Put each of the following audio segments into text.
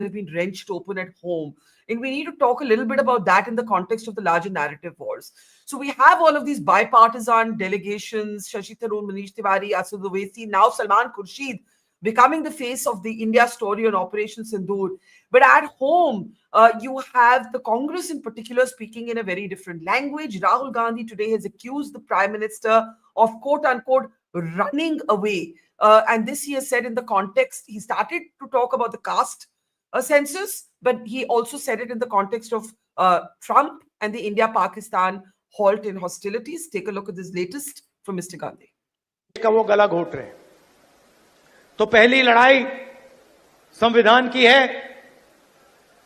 have been wrenched open at home. And we need to talk a little bit about that in the context of the larger narrative wars. So we have all of these bipartisan delegations, Shashi Tharoor, Manish Tiwari, Asad Owaisi, now Salman Khurshid, becoming the face of the India story on Operation Sindoor. But at home, you have the Congress in particular speaking in a very different language. Rahul Gandhi today has accused the Prime Minister of quote unquote running away. And this he has said in the context, he started to talk about the caste census, but he also said it in the context of Trump and the India-Pakistan halt in hostilities. Take a look at this latest from Mr. Gandhi. का वो गला घोट रहे हैं। तो पहली लड़ाई संविधान की है।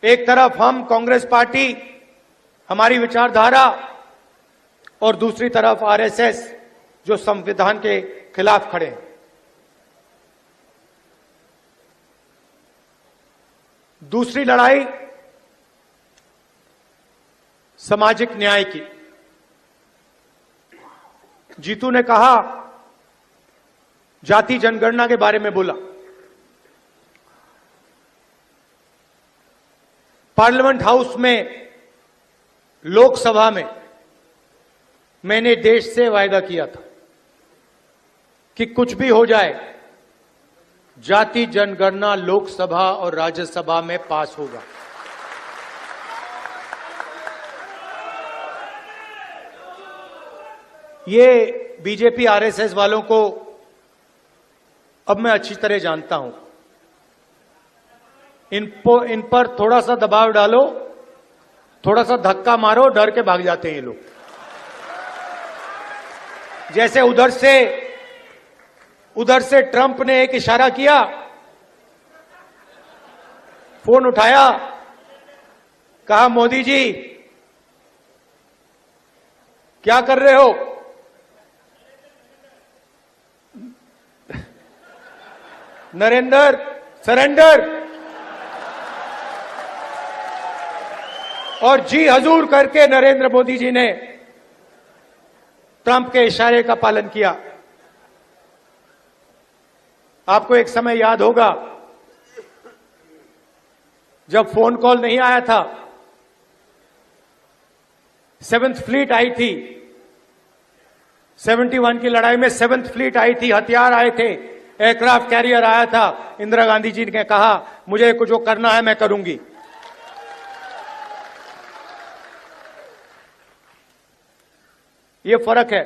एक तरफ हम कांग्रेस पार्टी, हमारी विचारधारा, और दूसरी तरफ आरएसएस जो संविधान के खिलाफ खड़े हैं। दूसरी लड़ाई सामाजिक न्याय की। जीतू ने कहा, जाति जनगणना के बारे में बोला। पार्लियामेंट हाउस में, लोकसभा में मैंने देश से वायदा किया था कि कुछ भी हो जाए, जाति जनगणना लोकसभा और राज्यसभा में पास होगा। ये बीजेपी आरएसएस वालों को अब मैं अच्छी तरह जानता हूं। इन पर थोड़ा सा दबाव डालो, थोड़ा सा धक्का मारो, डर के भाग जाते हैं ये लोग। जैसे उधर से ट्रंप ने एक इशारा किया, फोन उठाया, कहा मोदी जी क्या कर रहे हो? नरेंद्र सरेंडर, और जी हजूर करके नरेंद्र मोदी जी ने ट्रंप के इशारे का पालन किया। आपको एक समय याद होगा जब फोन कॉल नहीं आया था, 7th फ्लीट आई थी, 71 की लड़ाई में 7th फ्लीट आई थी, हथियार आए थे, एयरक्राफ्ट कैरियर आया था। इंदिरा गांधी जी ने कहा मुझे कुछ जो करना है मैं करूंगी। ये फर्क है।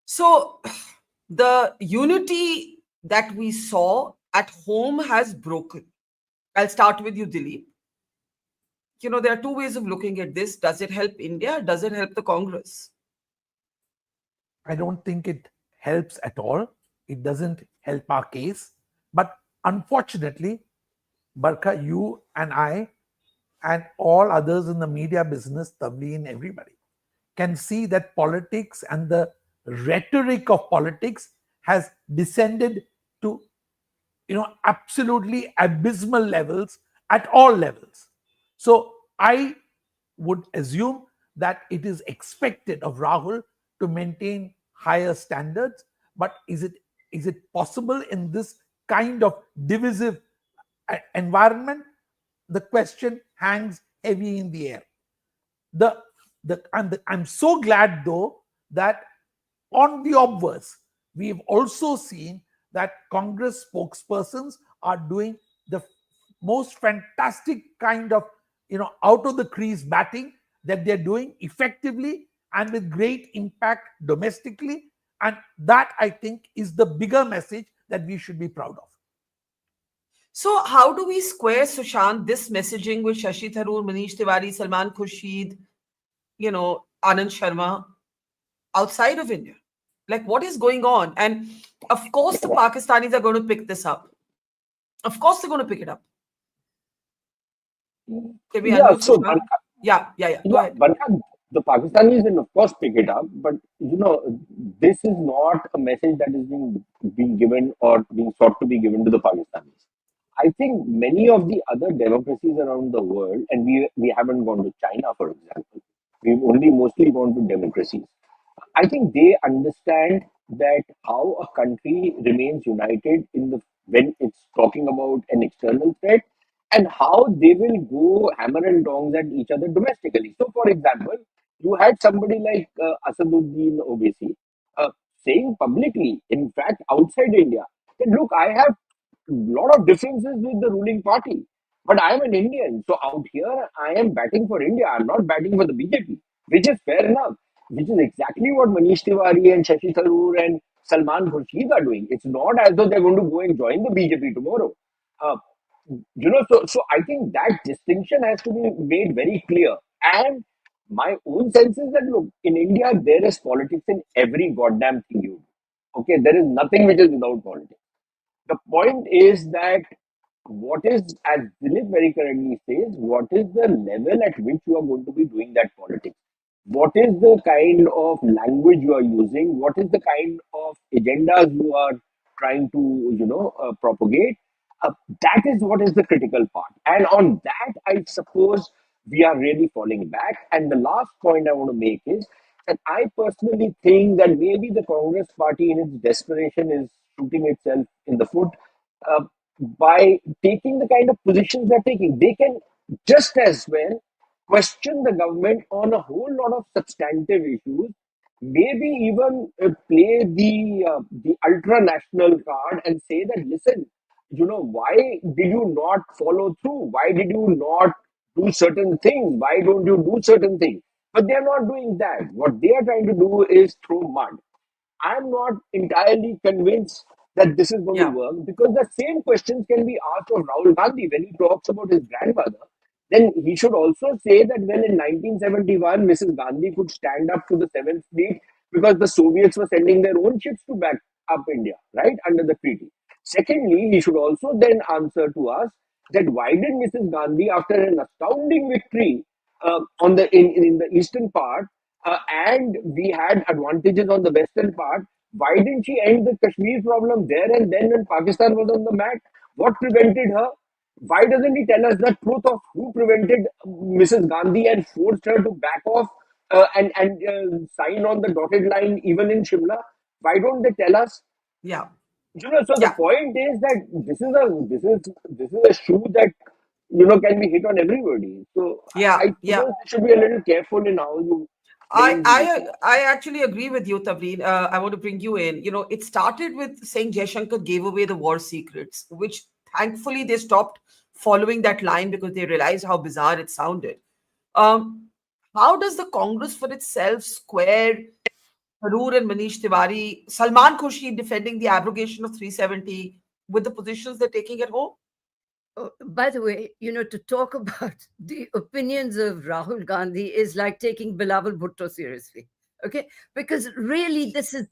So the unity that we saw at home has broken. I'll start with you, Dilip. You know, there are two ways of looking at this. Does it help India? Does it help the Congress? I don't think it helps at all. It doesn't help our case. But unfortunately, Barkha, you and I and all others in the media business, Tableen, everybody, can see that politics and the rhetoric of politics has descended to, absolutely abysmal levels at all levels. So I would assume that it is expected of Rahul to maintain higher standards, but is it possible in this kind of divisive environment? The question hangs heavy in the air. I'm so glad though that on the obverse, we've also seen that Congress spokespersons are doing the most fantastic kind of, out of the crease batting that they're doing effectively and with great impact domestically. And that, I think, is the bigger message that we should be proud of. So how do we square, Sushant, this messaging with Shashi Tharoor, Manish Tiwari, Salman Khurshid, Anand Sharma outside of India? Like, what is going on? And of course, the Pakistanis are going to pick this up. Of course, they're going to pick it up. Can we Yeah. Go ahead. But the Pakistanis will, of course, pick it up. But, this is not a message that is being given or being sought to be given to the Pakistanis. I think many of the other democracies around the world, and we haven't gone to China, for example, we've only mostly gone to democracies. I think they understand that how a country remains united in the when it's talking about an external threat, and how they will go hammer and tongs at each other domestically. So, for example, you had somebody like Asaduddin Owaisi saying publicly, in fact, outside India, that look, I have a lot of differences with the ruling party, but I am an Indian. So out here, I am batting for India. I'm not batting for the BJP, which is fair enough, which is exactly what Manish Tiwari and Shashi Tharoor and Salman Khurshid are doing. It's not as though they're going to go and join the BJP tomorrow. Uh, so I think that distinction has to be made very clear. And my own sense is that look, in India, there is politics in every goddamn thing you do. Okay, there is nothing which is without politics. The point is that what is, as Dilip very correctly says, what is the level at which you are going to be doing that politics? What is the kind of language you are using? What is the kind of agendas you are trying to, propagate? That is what is the critical part. And on that, I suppose we are really falling back. And the last point I want to make is that I personally think that maybe the Congress party, in its desperation, is shooting itself in the foot uh, by taking the kind of positions they're taking. They can just as well question the government on a whole lot of substantive issues, maybe even play the ultra national card and say that, listen, why did you not follow through? Why did you not do certain things? Why don't you do certain things? But they're not doing that. What they are trying to do is throw mud. I'm not entirely convinced that this is going to Yeah. work, because the same questions can be asked of Rahul Gandhi when he talks about his grandmother. Then he should also say that when in 1971 Mrs. Gandhi could stand up to the Seventh Fleet because the Soviets were sending their own ships to back up India, right, under the treaty. Secondly, he should also then answer to us that why did Mrs. Gandhi, after an astounding victory on the in the eastern part, and we had advantages on the western part, why didn't she end the Kashmir problem there and then when Pakistan was on the mat? What prevented her? Why doesn't he tell us the truth of who prevented Mrs. Gandhi and forced her to back off and sign on the dotted line even in Shimla? Why don't they tell us? Yeah. So the Yeah. point is that this is a shoe that can be hit on everybody. So Yeah. I Yeah. suppose you should be a little careful in how you I frame these I issues. I actually agree with you, Tavleen. I want to bring you in. It started with saying Jaishankar gave away the war secrets, which thankfully they stopped following that line because they realized how bizarre it sounded. Um, how does the Congress for itself square Tharoor and Manish Tiwari, Salman Khurshid defending the abrogation of 370 with the positions they're taking at home? Oh, by the way, to talk about the opinions of Rahul Gandhi is like taking Bilawal Bhutto seriously. Okay, because really, this is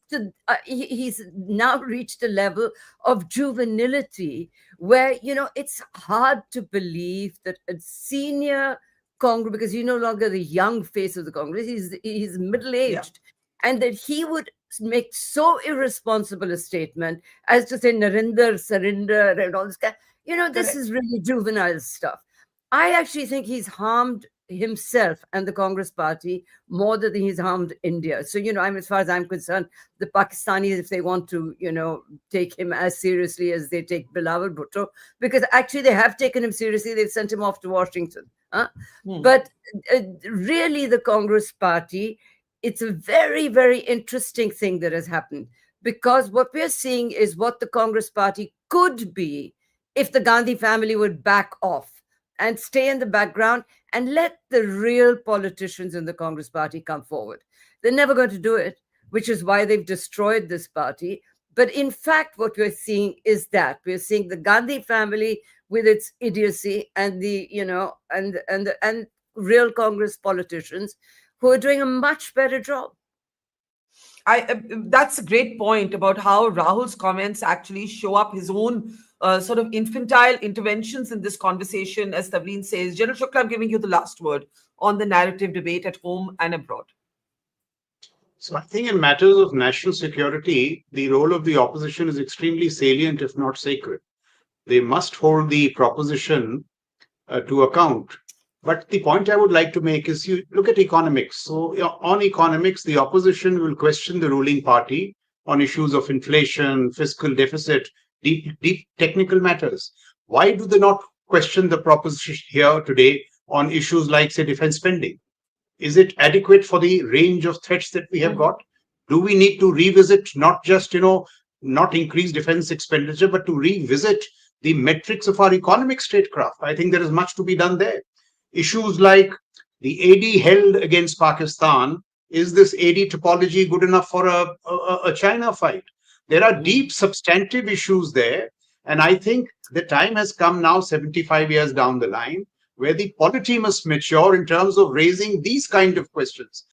he's now reached a level of juvenility where it's hard to believe that a senior Congress, because he's no longer the young face of the Congress, he's middle aged, and that he would make so irresponsible a statement as to say Narendra surrender and all this kind. This Correct. is really juvenile stuff. I actually think he's harmed himself and the Congress party more than he's harmed India. So, as far as I'm concerned, the Pakistanis, if they want to, take him as seriously as they take Bilawal Bhutto, because actually they have taken him seriously, they've sent him off to Washington. But really, the Congress party, it's a very, very interesting thing that has happened, because what we're seeing is what the Congress party could be if the Gandhi family would back off and stay in the background and let the real politicians in the Congress party come forward. They're never going to do it, which is why they've destroyed this party. But in fact, what we're seeing is that we're seeing the Gandhi family with its idiocy and the, and real Congress politicians who are doing a much better job. That's a great point about how Rahul's comments actually show up his own sort of infantile interventions in this conversation, as Tavleen says. General Shukla, I'm giving you the last word on the narrative debate at home and abroad. So I think in matters of national security, the role of the opposition is extremely salient, if not sacred. They must hold the proposition to account. But the point I would like to make is you look at economics. So on economics, the opposition will question the ruling party on issues of inflation, fiscal deficit, deep technical matters. Why do they not question the proposition here today on issues like, say, defense spending? Is it adequate for the range of threats that we have got? Do we need to revisit not just, not increase defense expenditure, but to revisit the metrics of our economic statecraft? I think there is much to be done there. Issues like the AD held against Pakistan. Is this AD topology good enough for a China fight? There are deep substantive issues there. And I think the time has come now, 75 years down the line, where the polity must mature in terms of raising these kind of questions.